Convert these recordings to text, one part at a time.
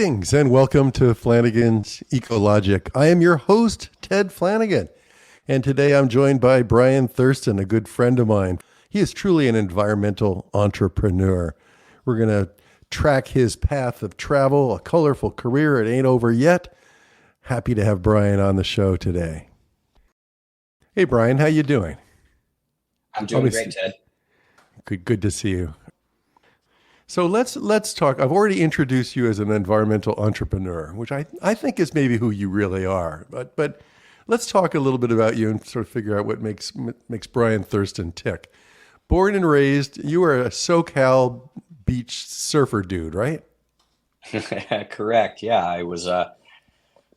Greetings and welcome to Flanigan's Ecologic. I am your host, Ted Flanigan, and today I'm joined by Brian Thurston, a good friend of mine. He is truly an environmental entrepreneur. We're going to track his path of travel, a colorful career. It ain't over yet. Happy to have Brian on the show today. Hey, Brian, how you doing? I'm doing great, Ted. Good to see you. So let's talk. I've already introduced you as an environmental entrepreneur, which I think is maybe who you really are. But let's talk a little bit about you and sort of figure out what makes Brian Thurston tick. Born and raised, you are a SoCal beach surfer dude, right? Correct. Yeah, I was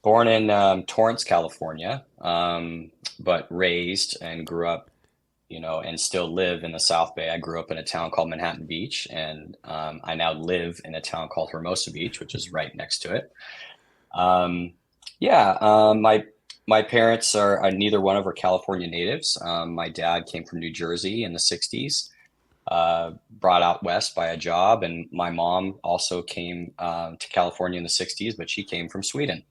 born in Torrance, California, but raised and grew up, and still live in the South Bay. I grew up in a town called Manhattan Beach, and I now live in a town called Hermosa Beach, which is right next to it. My parents are neither one of are California natives. My dad came from New Jersey in the 60s, brought out west by a job, and my mom also came to California in the 60s, but she came from Sweden.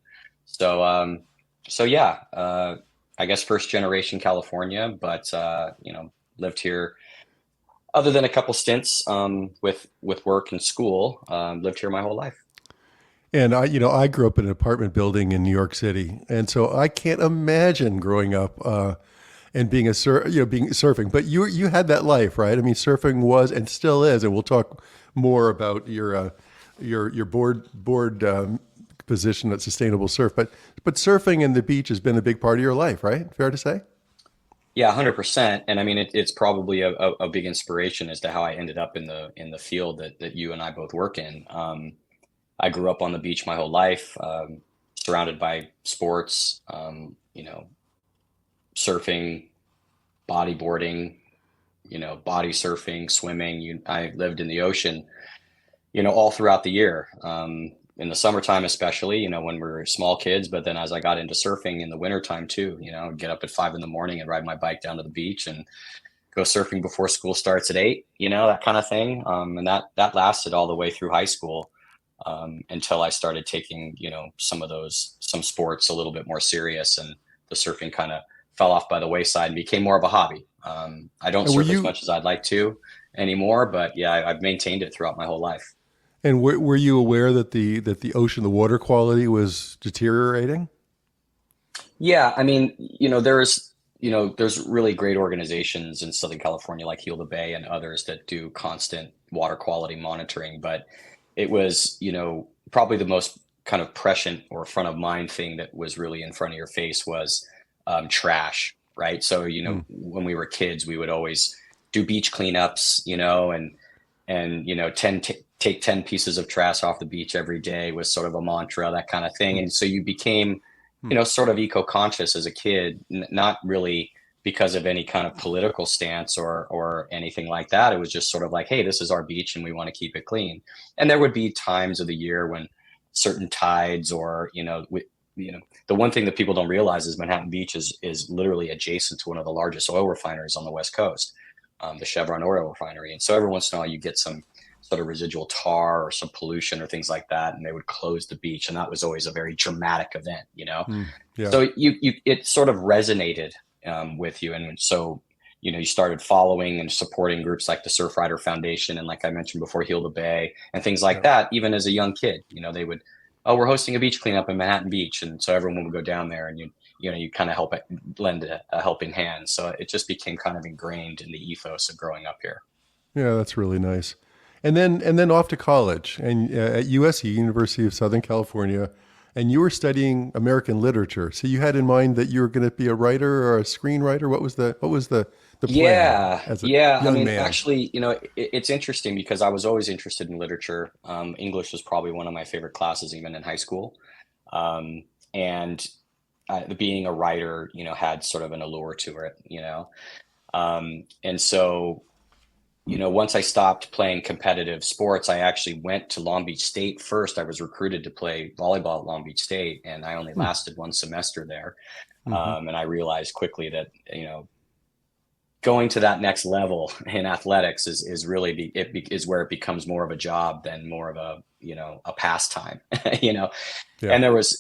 I guess first generation California, but lived here other than a couple stints with work and school. Lived here my whole life. And I grew up in an apartment building in New York City, and so I can't imagine growing up and being being surfing. But you had that life, right? I mean, surfing was and still is, and we'll talk more about your board position at Sustainable Surf. But surfing and the beach has been a big part of your life, right? Fair to say? Yeah, 100%. And I mean, it's probably a big inspiration as to how I ended up in the field that you and I both work in. I grew up on the beach my whole life, surrounded by sports, surfing, bodyboarding, body surfing, swimming. I lived in the ocean, all throughout the year. In the summertime, especially, when we were small kids, but then as I got into surfing in the wintertime too, I'd get up at 5 a.m. and ride my bike down to the beach and go surfing before school starts at 8, that kind of thing. And that lasted all the way through high school, until I started taking, some sports a little bit more serious, and the surfing kind of fell off by the wayside and became more of a hobby. I don't surf as much as I'd like to anymore, but yeah, I've maintained it throughout my whole life. And were you aware that the ocean, the water quality was deteriorating? Yeah, I mean, there's really great organizations in Southern California like Heal the Bay and others that do constant water quality monitoring. But it was, probably the most kind of prescient or front of mind thing that was really in front of your face was trash, right? So, when we were kids, we would always do beach cleanups, and take 10 pieces of trash off the beach every day was sort of a mantra, that kind of thing. And so you became, sort of eco-conscious as a kid, not really because of any kind of political stance or anything like that. It was just sort of like, hey, this is our beach and we want to keep it clean. And there would be times of the year when certain tides or, the one thing that people don't realize is Manhattan Beach is literally adjacent to one of the largest oil refineries on the West Coast, the Chevron oil refinery. And so every once in a while you get some sort of residual tar or some pollution or things like that, and they would close the beach, and that was always a very dramatic event, Yeah. So it sort of resonated with you, and so you started following and supporting groups like the Surfrider Foundation and, like I mentioned before, Heal the Bay and things like that. Even as a young kid, they would, we're hosting a beach cleanup in Manhattan Beach, and so everyone would go down there, and you kind of lend a helping hand. So it just became kind of ingrained in the ethos of growing up here. Yeah, that's really nice. And then off to college and at USC, University of Southern California, and you were studying American literature. So you had in mind that you were going to be a writer or a screenwriter. What was the plan as a young man? Actually, it's interesting because I was always interested in literature. English was probably one of my favorite classes, even in high school. And being a writer, had sort of an allure to it, and so. Once I stopped playing competitive sports, I actually went to Long Beach State first. I was recruited to play volleyball at Long Beach State, and I only lasted one semester there. And I realized quickly that, going to that next level in athletics is really is where it becomes more of a job than more of a, a pastime, you know. Yeah. And there was,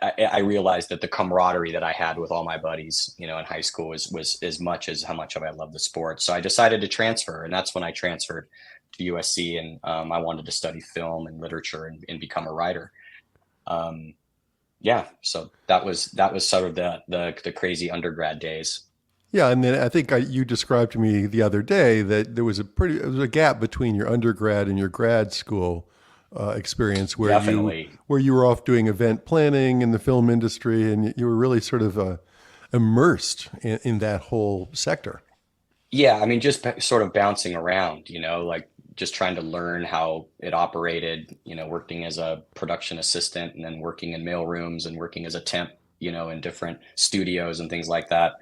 I realized that the camaraderie that I had with all my buddies, in high school was as much as how much I love the sport. So I decided to transfer, and that's when I transferred to USC, and I wanted to study film and literature and become a writer. Yeah, so that was sort of the crazy undergrad days. Yeah, and then I think you described to me the other day that there was a gap between your undergrad and your grad school experience Definitely. where you were off doing event planning in the film industry, and you were really sort of immersed in that whole sector. Yeah, I mean, just sort of bouncing around, like just trying to learn how it operated, working as a production assistant and then working in mail rooms and working as a temp, in different studios and things like that.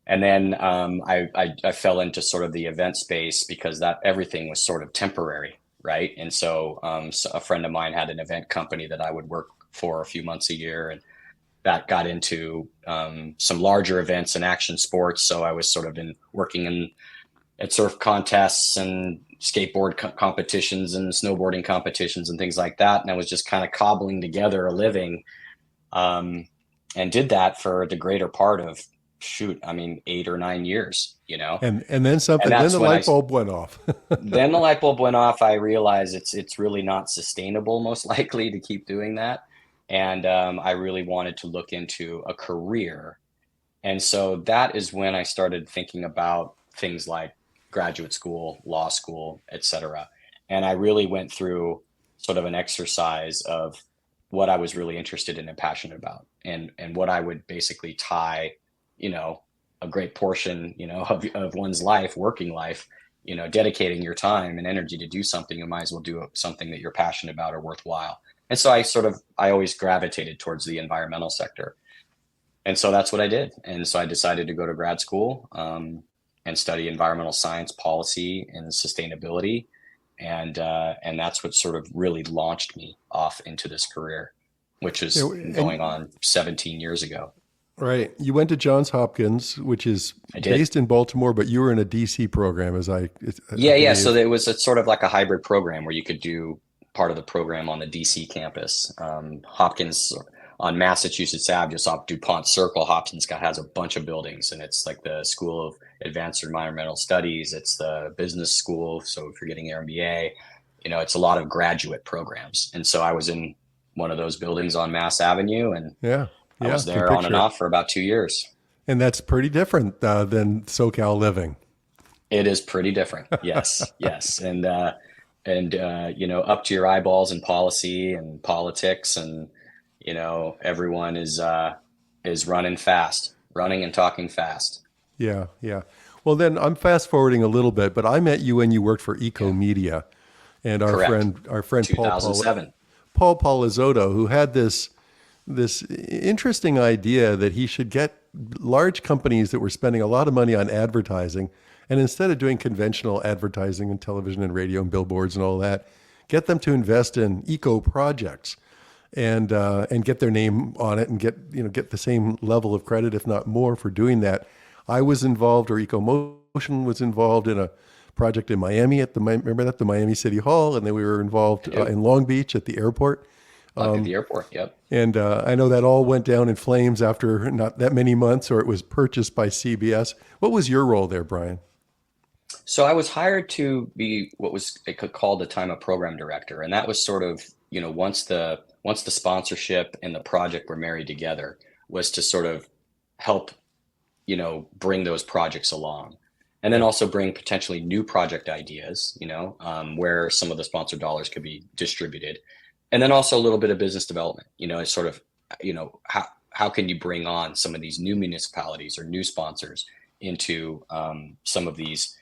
And then I fell into sort of the event space because that everything was sort of temporary, right? And so a friend of mine had an event company that I would work for a few months a year, and that got into some larger events and action sports. So I was sort of working at surf contests and skateboard competitions and snowboarding competitions and things like that. And I was just kind of cobbling together a living, and did that for the greater part of, shoot, I mean, 8 or 9 years, And then and something, then that's the when light bulb went off. then the light bulb went off. I realized it's really not sustainable, most likely, to keep doing that. And I really wanted to look into a career. And so that is when I started thinking about things like graduate school, law school, etc. And I really went through sort of an exercise of what I was really interested in and passionate about, and what I would basically tie, a great portion, of one's life, working life, dedicating your time and energy to do something. You might as well do something that you're passionate about or worthwhile. And so I always gravitated towards the environmental sector. And so that's what I did. And so I decided to go to grad school, and study environmental science, policy, and sustainability. And that's what sort of really launched me off into this career, which is And going on 17 years ago. right, you went to Johns Hopkins, which is I did. based in Baltimore, but you were in a DC program, I Yeah, yeah. So believe. it was sort of like a hybrid program where you could do part of the program on the DC campus. Hopkins on Massachusetts Ave, just off DuPont Circle. Hopkins has a bunch of buildings, and it's like the School of Advanced Environmental Studies. It's the business school. So if you're getting your MBA, it's a lot of graduate programs. And so I was in one of those buildings on Mass Avenue, and Yeah, I yeah, was can there on and picture it. off for about 2 years. And that's pretty different than SoCal living. It is pretty different. Yes, yes. And up to your eyeballs in policy and politics, and everyone is running and talking fast. Yeah, yeah. Well, then I'm fast forwarding a little bit, but I met you when you worked for Eco Yeah, Media, and correct. our friend 2007. Paul Palazzotto, who had this interesting idea that he should get large companies that were spending a lot of money on advertising, and instead of doing conventional advertising and television and radio and billboards and all that, get them to invest in eco projects and get their name on it and get the same level of credit, if not more, for doing that. I was involved, or EcoMotion was involved in a project in Miami remember that, the Miami City Hall, and then we were involved I do. in Long Beach at the airport. Like at the airport. Yep. And I know that all went down in flames after not that many months, or it was purchased by CBS. What was your role there, Brian? So I was hired to be what was called at the time a program director, and that was sort of, once the sponsorship and the project were married together, was to sort of help, bring those projects along, and then Yeah, also bring potentially new project ideas, where some of the sponsor dollars could be distributed, and then also a little bit of business development. It's sort of, how can you bring on some of these new municipalities or new sponsors into some of these.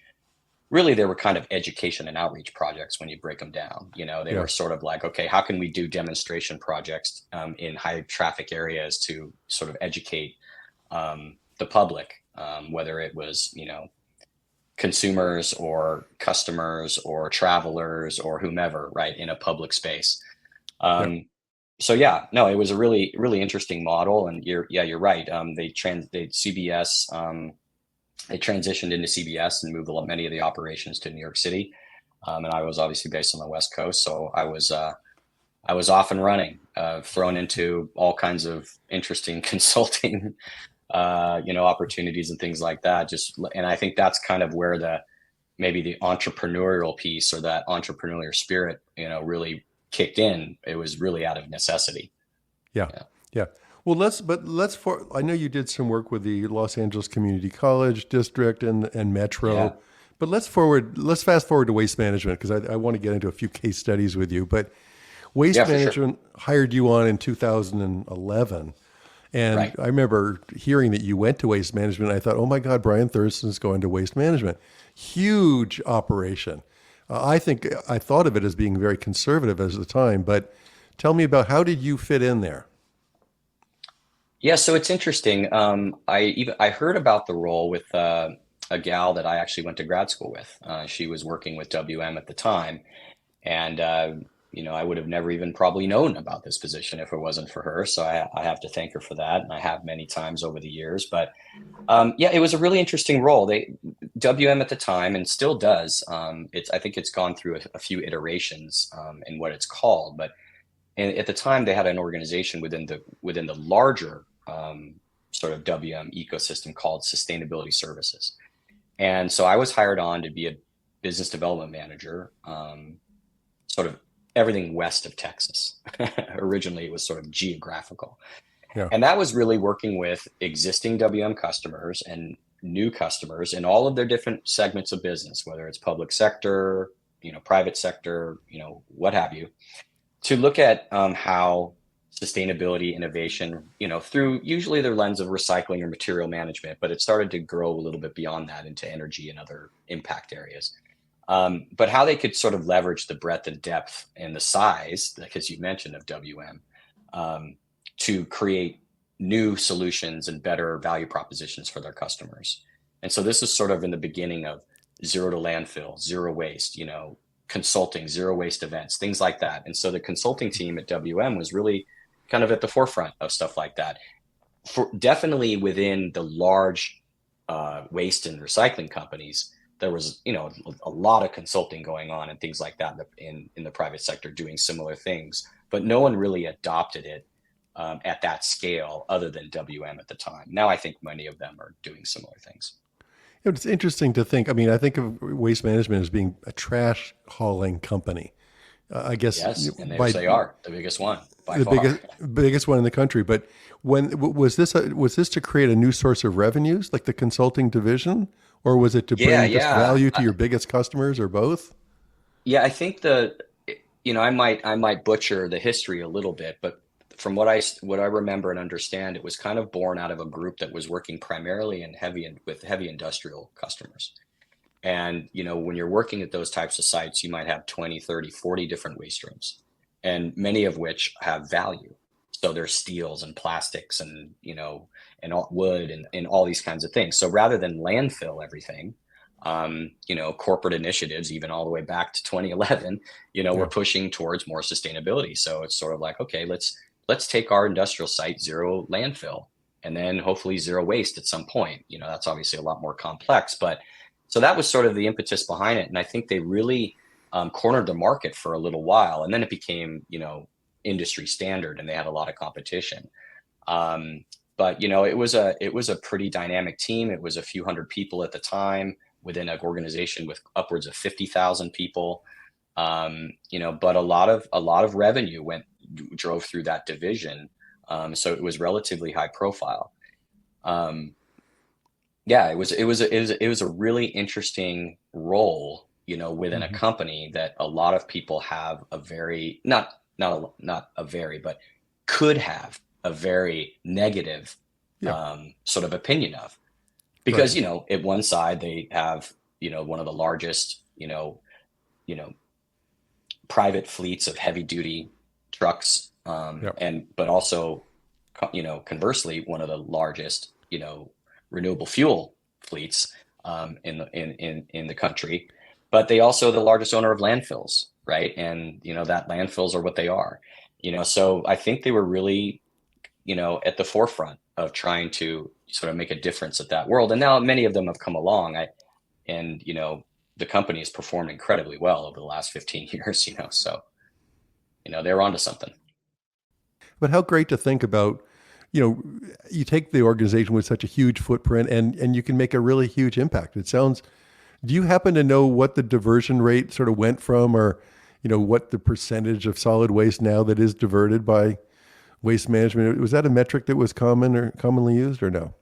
Really, they were kind of education and outreach projects when you break them down. They yeah, were sort of like, okay, how can we do demonstration projects in high traffic areas to sort of educate the public, whether it was, consumers or customers or travelers or whomever, right, in a public space. yeah, So yeah, no, it was a really, really interesting model. And you're right. They CBS they transitioned into CBS and moved many of the operations to New York City. And I was obviously based on the West Coast, so I was off and running, thrown into all kinds of interesting consulting, opportunities and things like that. And I think that's kind of where maybe the entrepreneurial piece or that entrepreneurial spirit, really kicked in. It was really out of necessity. Yeah. Yeah. Well, I know you did some work with the Los Angeles Community College District and Metro, Yeah. but let's fast forward to waste management because I want to get into a few case studies with you. But Waste Yeah, for sure. Management hired you on in 2011. And Right. I remember hearing that you went to Waste Management. I thought, oh my God, Brian Thurston's going to Waste Management. Huge operation. I thought of it as being very conservative at the time, but tell me about how did you fit in there? Yeah, so it's interesting. I heard about the role with a gal that I actually went to grad school with. She was working with WM at the time, and I would have never even probably known about this position if it wasn't for her. So I have to thank her for that, and I have many times over the years. But yeah, it was a really interesting role. WM at the time, and still does. I think it's gone through a few iterations in what it's called, but at the time they had an organization within the larger sort of WM ecosystem called Sustainability Services. And so I was hired on to be a business development manager, sort of everything west of Texas. Originally, it was sort of geographical. Yeah. And that was really working with existing WM customers and new customers in all of their different segments of business, whether it's public sector, private sector, what have you, to look at how sustainability innovation, through usually their lens of recycling or material management, but it started to grow a little bit beyond that into energy and other impact areas. But how they could sort of leverage the breadth and depth and the size, like as you mentioned, of WM, to create new solutions and better value propositions for their customers. And so this is sort of in the beginning of zero to landfill, zero waste, consulting, zero waste events, things like that. And so the consulting team at WM was really kind of at the forefront of stuff like that. Definitely within the large waste and recycling companies, there was, a lot of consulting going on and things like that in the private sector doing similar things, but no one really adopted it at that scale other than WM at the time. Now I think many of them are doing similar things. It's interesting to think. I mean, I think of Waste Management as being a trash hauling company. I guess Yes, and they are the biggest one by the far. biggest one in the country. But was this to create a new source of revenues, like the consulting division, or was it to Yeah, bring just yeah. value to your biggest customers, or both? Yeah, I think I might butcher the history a little bit, but from what I remember and understand, it was kind of born out of a group that was working primarily with heavy industrial customers. And, when you're working at those types of sites, you might have 20, 30, 40 different waste streams, and many of which have value. So there's steels and plastics and, and all wood and all these kinds of things. So rather than landfill everything, corporate initiatives, even all the way back to 2011, we're pushing towards more sustainability. So it's sort of like, okay, let's take our industrial site zero landfill and then hopefully zero waste at some point. That's obviously a lot more complex, but so that was sort of the impetus behind it. And I think they really cornered the market for a little while, and then it became, industry standard, and they had a lot of competition. But it was a pretty dynamic team. It was a few hundred people at the time within an organization with upwards of 50,000 people. But a lot of revenue drove through that division. So it was relatively high profile. Yeah, it was a really interesting role, within a company that a lot of people have a very not a very, but could have a very negative sort of opinion of, because Right. at one side they have one of the largest private fleets of heavy duty trucks, Yep. but also conversely one of the largest renewable fuel fleets in the country, but they also the largest owner of landfills, right? And that landfills are what they are, so I think they were really at the forefront of trying to sort of make a difference at that world. And now many of them have come along. And the company has performed incredibly well over the last 15 years, so, they're onto something. But how great to think about, you take the organization with such a huge footprint and you can make a really huge impact. Do you happen to know what the diversion rate sort of went from, or, what the percentage of solid waste now that is diverted by waste management? Was that a metric that was commonly used, or no?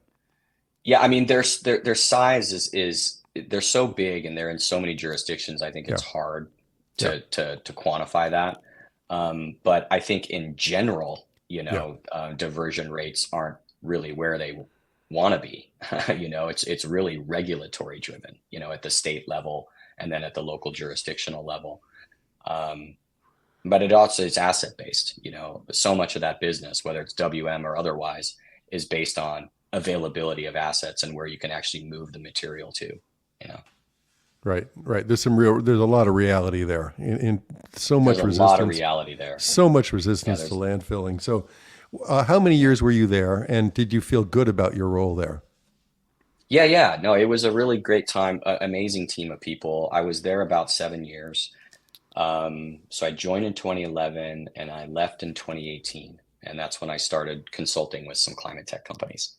Yeah, I mean, their size is they're so big and they're in so many jurisdictions. I think Yeah. it's hard Yeah. to quantify that. But I think in general, Yeah. diversion rates aren't really where they want to be. It's really regulatory driven, at the state level and then at the local jurisdictional level. But it also is asset based. So much of that business, whether it's WM or otherwise, is based on availability of assets and where you can actually move the material to. Right. There's a lot of reality there, in so much There's a resistance, lot of reality there. so much resistance to landfilling. So, how many years were you there, and did you feel good about your role there? Yeah. No, it was a really great time, amazing team of people. I was there about 7 years. So I joined in 2011 and I left in 2018. And that's when I started consulting with some climate tech companies.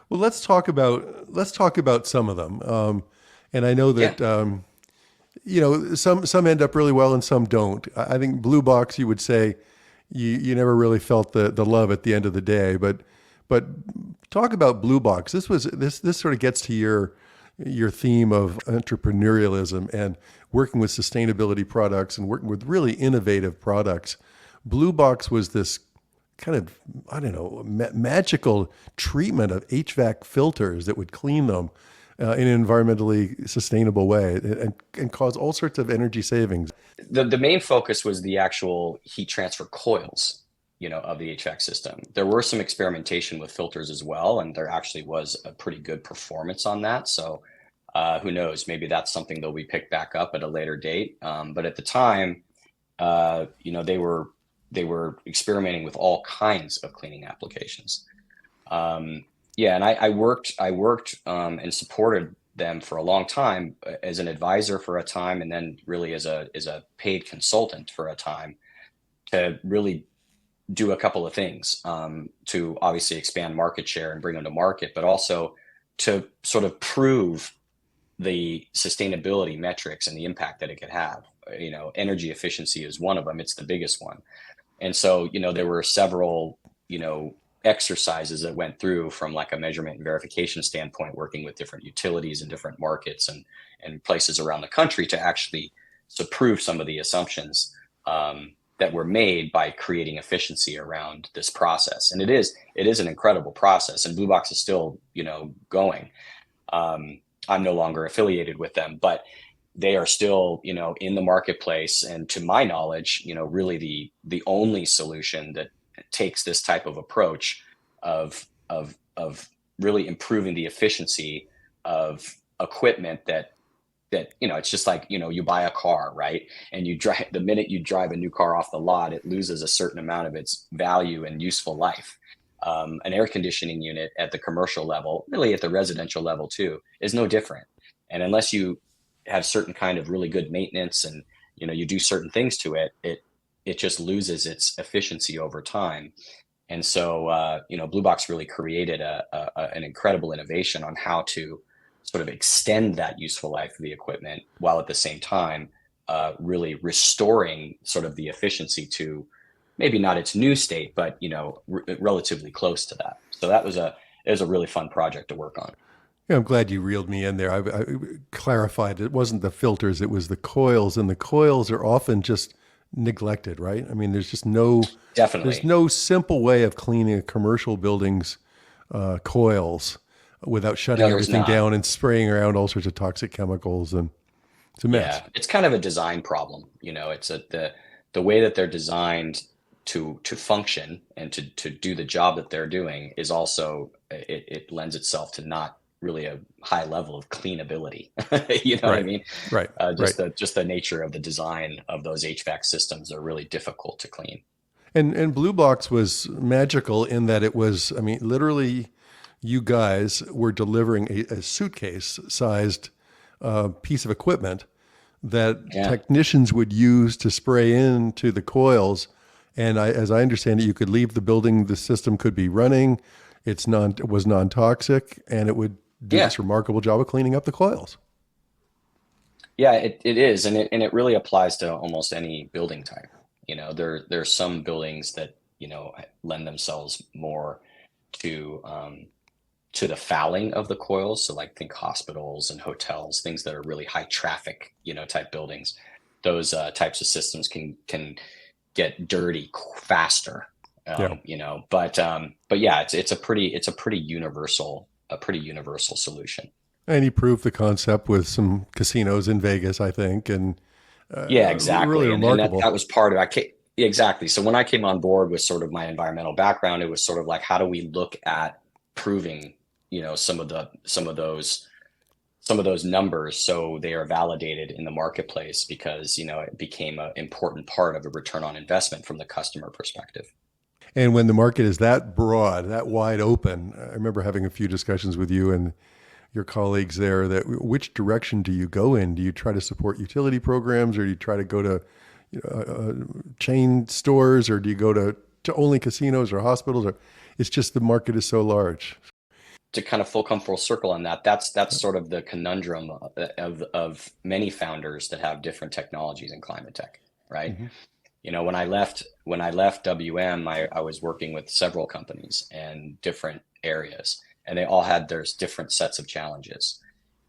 Well, let's talk about some of them. And I know that some end up really well and some don't. I think Blue Box, you would say, you never really felt the love at the end of the day. But talk about Blue Box. This sort of gets to your theme of entrepreneurialism and working with sustainability products and working with really innovative products. Blue Box was this kind of, I don't know, magical treatment of HVAC filters that would clean them in an environmentally sustainable way and cause all sorts of energy savings. The main focus was the actual heat transfer coils, of the HVAC system. There were some experimentation with filters as well, and there actually was a pretty good performance on that. So who knows, maybe that's something that we pick back up at a later date. But at the time, they were experimenting with all kinds of cleaning applications. And I worked and supported them for a long time as an advisor for a time, and then really as a paid consultant for a time, to really do a couple of things, to obviously expand market share and bring them to market, but also to sort of prove the sustainability metrics and the impact that it could have. Energy efficiency is one of them. It's the biggest one. And so, there were several, exercises that went through from like a measurement and verification standpoint, working with different utilities and different markets and places around the country to actually prove some of the assumptions that were made by creating efficiency around this process. And it is an incredible process, and Blue Box is still, going. I'm no longer affiliated with them, but they are still, in the marketplace. And to my knowledge, really the only solution that takes this type of approach of really improving the efficiency of equipment that it's just like, you buy a car, right? And the minute you drive a new car off the lot, it loses a certain amount of its value and useful life. An air conditioning unit at the commercial level, really at the residential level too, is no different. And unless you have certain kind of really good maintenance and, you do certain things to it, it just loses its efficiency over time. And so, Blue Box really created an incredible innovation on how to sort of extend that useful life of the equipment, while at the same time, really restoring sort of the efficiency to maybe not its new state, but, relatively close to that. So it was a really fun project to work on. Yeah, I'm glad you reeled me in there. I clarified it wasn't the filters, it was the coils, and the coils are often just neglected, right? I mean, there's Definitely no simple way of cleaning a commercial building's coils without shutting everything down and spraying around all sorts of toxic chemicals, and it's a mess. Yeah, it's kind of a design problem. It's the way that they're designed to function and to do the job that they're doing is also, it lends itself to not really a high level of cleanability. What I mean? Right. Just the nature of the design of those HVAC systems are really difficult to clean. And Blue Box was magical in that it was, I mean, literally, you guys were delivering a suitcase-sized piece of equipment that Yeah. technicians would use to spray into the coils. And as I understand it, you could leave the building, the system could be running. It was non-toxic, and it would do Yeah. this remarkable job of cleaning up the coils. Yeah, it is. And it really applies to almost any building type. There's some buildings that, lend themselves more to to the fouling of the coils. So like think hospitals and hotels, things that are really high traffic, type buildings. Those types of systems can get dirty faster. Yeah. But yeah, it's a pretty universal solution. And he proved the concept with some casinos in Vegas, I think, and Yeah, really exactly. And that, remarkable. that was part of exactly. So when I came on board with sort of my environmental background, it was sort of like, how do we look at proving, some of those numbers so they are validated in the marketplace because, it became an important part of a return on investment from the customer perspective. And when the market is that broad, that wide open, I remember having a few discussions with you and your colleagues there that which direction do you go in? Do you try to support utility programs, or do you try to go to chain stores, or do you go to only casinos or hospitals? Or it's just the market is so large. To kind of come full circle on that, that's sort of the conundrum of many founders that have different technologies in climate tech, right? Mm-hmm. When I left WM, I was working with several companies in different areas, and they all had their different sets of challenges.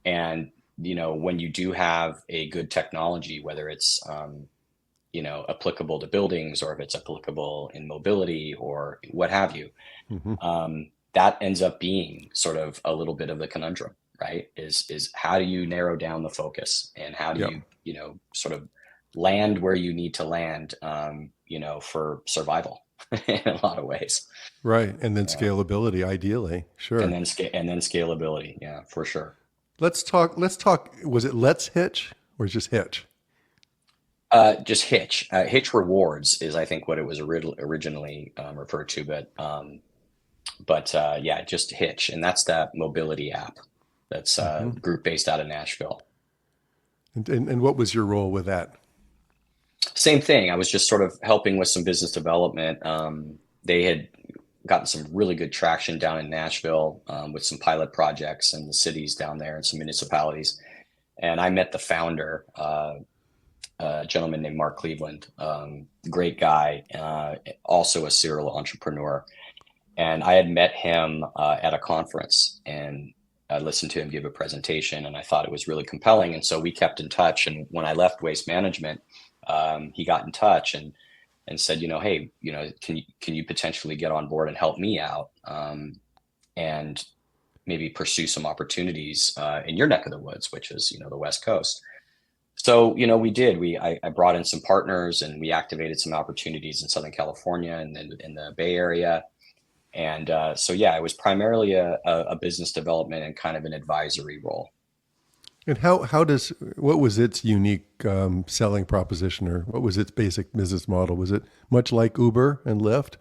And when you do have a good technology, whether it's applicable to buildings, or if it's applicable in mobility or what have you, Mm-hmm. that ends up being sort of a little bit of the conundrum, right? Is how do you narrow down the focus, and how do Yeah. you sort of land where you need to land, for survival in a lot of ways. Right. And then Yeah. scalability, ideally. And Sure. then scalability. Yeah, for sure. Let's talk. Was it Let's Hitch or just Hitch? Just Hitch. Hitch Rewards is, I think, what it was originally referred to, but yeah, just Hitch, and that's that mobility app that's Mm-hmm. group based out of Nashville. And what was your role with that? Same thing. I was just sort of helping with some business development. They had gotten some really good traction down in Nashville, with some pilot projects in the cities down there and some municipalities. And I met the founder, a gentleman named Mark Cleveland, great guy, also a serial entrepreneur. And I had met him at a conference, and I listened to him give a presentation, and I thought it was really compelling. And so we kept in touch. And when I left Waste Management, he got in touch and said, hey, can you potentially get on board and help me out, and maybe pursue some opportunities in your neck of the woods, which is the West Coast. So we did. I brought in some partners, and we activated some opportunities in Southern California and then in the Bay Area. And so yeah, it was primarily a business development and kind of an advisory role. And what was its unique selling proposition, or what was its basic business model? Was it much like Uber and Lyft?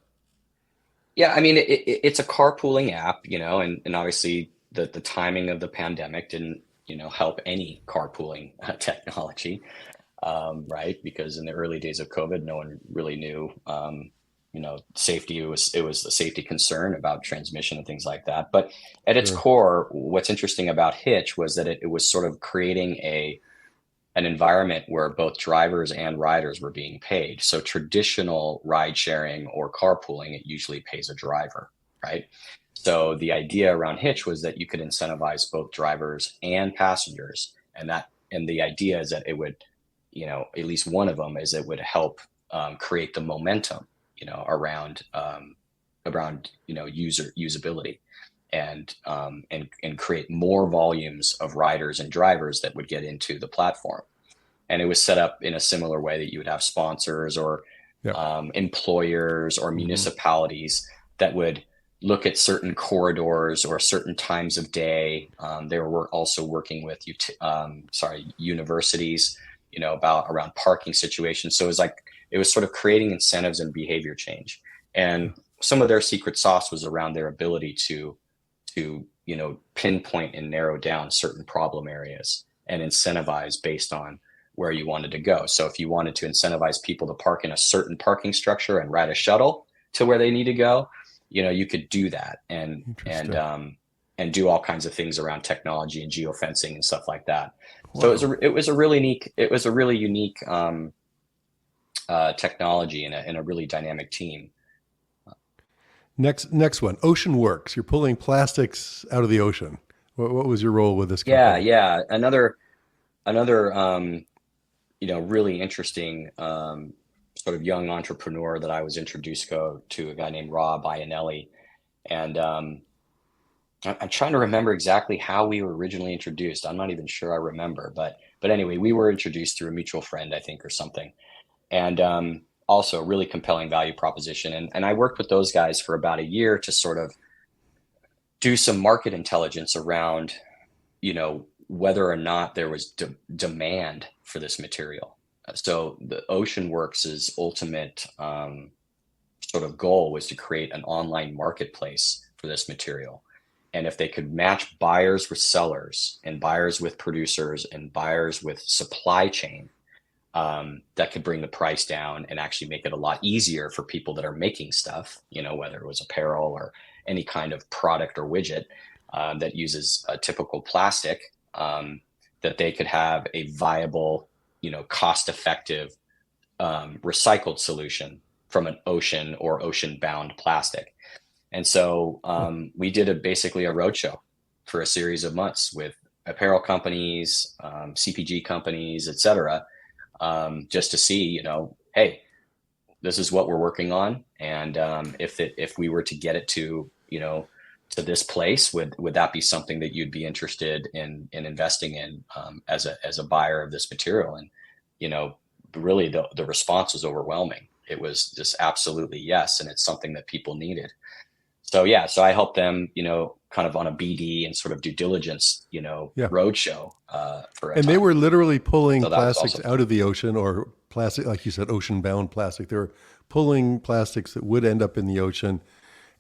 Yeah, I mean, it's a carpooling app, and obviously the timing of the pandemic didn't, help any carpooling technology, right? Because in the early days of COVID, no one really knew, safety. It was a safety concern about transmission and things like that. But at its Sure. core, what's interesting about Hitch was that it was sort of creating an environment where both drivers and riders were being paid. So traditional ride sharing or carpooling, it usually pays a driver, right? So the idea around Hitch was that you could incentivize both drivers and passengers, and the idea is that it would, at least one of them is it would help create the momentum, around user usability, and create more volumes of riders and drivers that would get into the platform. And it was set up in a similar way that you would have sponsors or Yeah. employers or Mm-hmm. municipalities that would look at certain corridors or certain times of day. They were also working with universities, about around parking situations. So it was like it was sort of creating incentives and behavior change. And some of their secret sauce was around their ability to pinpoint and narrow down certain problem areas and incentivize based on where you wanted to go. So if you wanted to incentivize people to park in a certain parking structure and ride a shuttle to where they need to go, you could do that and do all kinds of things around technology and geofencing and stuff like that. Wow. So it was a really unique technology and a really dynamic team. Next one, Ocean Works. You're pulling plastics out of the ocean. What was your role with this company? Yeah. Another really interesting sort of young entrepreneur that I was introduced to, a guy named Rob Iannelli. And I'm trying to remember exactly how we were originally introduced. I'm not even sure I remember, but anyway, we were introduced through a mutual friend, I think, or something. And also a really compelling value proposition. And I worked with those guys for about a year to sort of do some market intelligence around, whether or not there was demand for this material. So the Ocean Works' ultimate sort of goal was to create an online marketplace for this material. And if they could match buyers with sellers and buyers with producers and buyers with supply chain, that could bring the price down and actually make it a lot easier for people that are making stuff, whether it was apparel or any kind of product or widget that uses a typical plastic, that they could have a viable, cost-effective recycled solution from an ocean or ocean-bound plastic. And so we did basically a roadshow for a series of months with apparel companies, CPG companies, et cetera, just to see, hey, this is what we're working on. And if we were to get it to this place, would that be something that you'd be interested in investing in as a buyer of this material? And, really the response was overwhelming. It was just absolutely yes. And it's something that people needed. So I helped them, kind of on a BD and sort of due diligence, roadshow for a time. They were literally pulling plastics out of the ocean, or plastic, like you said, ocean-bound plastic. They were pulling plastics that would end up in the ocean,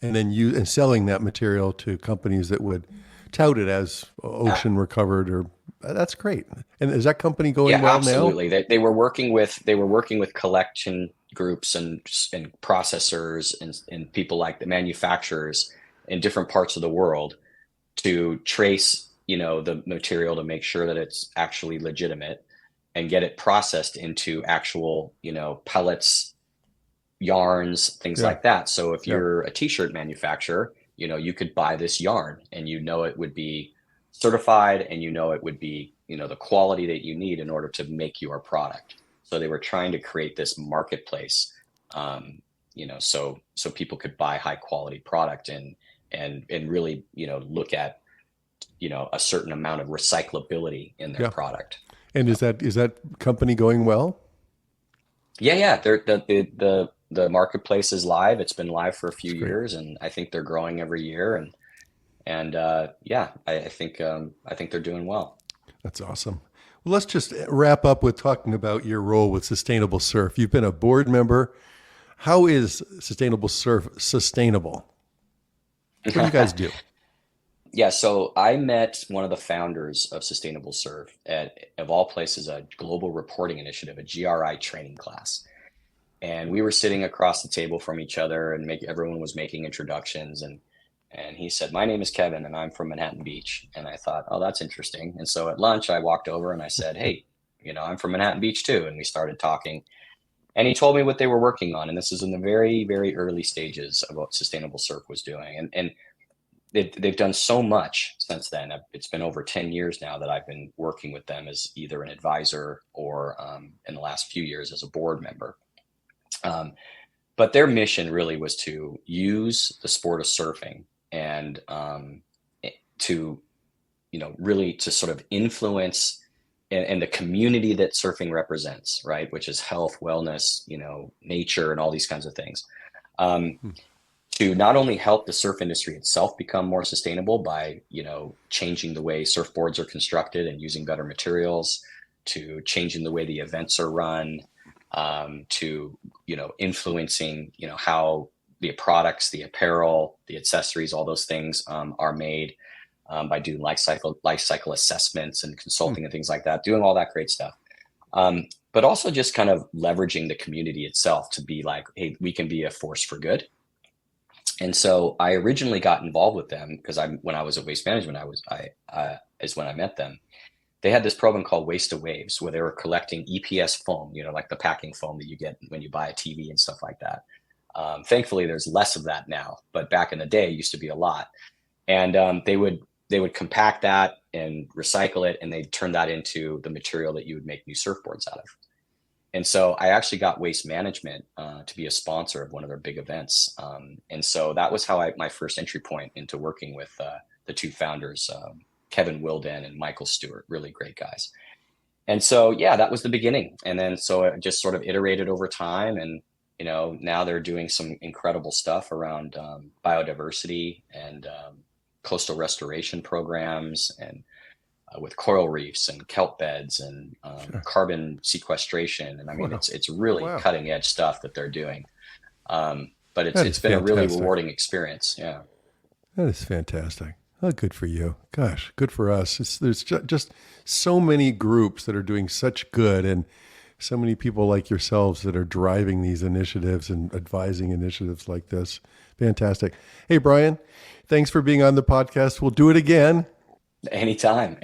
and then selling that material to companies that would tout it as ocean recovered. Or that's great. And is that company going well absolutely. now? They were working with collection groups and processors and people like the manufacturers in different parts of the world to trace, the material to make sure that it's actually legitimate and get it processed into actual, pellets, yarns, things like that. So if you're a t-shirt manufacturer, you could buy this yarn and it would be certified and it would be, the quality that you need in order to make your product. So they were trying to create this marketplace, so people could buy high quality product and really, look at, a certain amount of recyclability in their product. And is that company going well? Yeah. The marketplace is live. It's been live for a few years, and I think they're growing every year. And I think they're doing well. That's awesome. Well, let's just wrap up with talking about your role with Sustainable Surf. You've been a board member. How is Sustainable Surf sustainable? What do you guys do? Yeah, so I met one of the founders of Sustainable Surf at, of all places, a global reporting initiative, a GRI training class. And we were sitting across the table from each other, and everyone was making introductions. And he said, "My name is Kevin, and I'm from Manhattan Beach." And I thought, oh, that's interesting. And so at lunch, I walked over and I said, "Hey, I'm from Manhattan Beach too." And we started talking. And he told me what they were working on. And this is in the very, very early stages of what Sustainable Surf was doing. And they've done so much since then. It's been over 10 years now that I've been working with them as either an advisor or in the last few years as a board member. But their mission really was to use the sport of surfing and to really to sort of influence and the community that surfing represents, right? Which is health, wellness, nature, and all these kinds of things. To not only help the surf industry itself become more sustainable by, changing the way surfboards are constructed and using better materials, to changing the way the events are run, to, influencing, how the products, the apparel, the accessories, all those things are made, by doing life cycle assessments and consulting and things like that, doing all that great stuff. But also just kind of leveraging the community itself to be like, hey, we can be a force for good. And so I originally got involved with them because when I was at Waste Management, is when I met them. They had this program called Waste to Waves, where they were collecting EPS foam, like the packing foam that you get when you buy a TV and stuff like that. Thankfully, there's less of that now, but back in the day, it used to be a lot. And they would compact that and recycle it, and they'd turn that into the material that you would make new surfboards out of. And so I actually got Waste Management to be a sponsor of one of their big events. And so that was how my first entry point into working with the two founders, Kevin Wilden and Michael Stewart, really great guys. And so, yeah, that was the beginning. And then so it just sort of iterated over time. And, now they're doing some incredible stuff around biodiversity and coastal restoration programs, and with coral reefs and kelp beds and carbon sequestration. And I mean, it's really cutting edge stuff that they're doing. But it's been a really rewarding experience. Yeah. That is fantastic. Oh, good for you. Gosh, good for us. There's just so many groups that are doing such good, and so many people like yourselves that are driving these initiatives and advising initiatives like this. Fantastic. Hey, Brian, thanks for being on the podcast. We'll do it again. Anytime.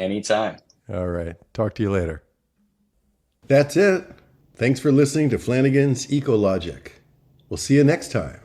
All right. Talk to you later. That's it. Thanks for listening to Flanigan's Ecologic. We'll see you next time.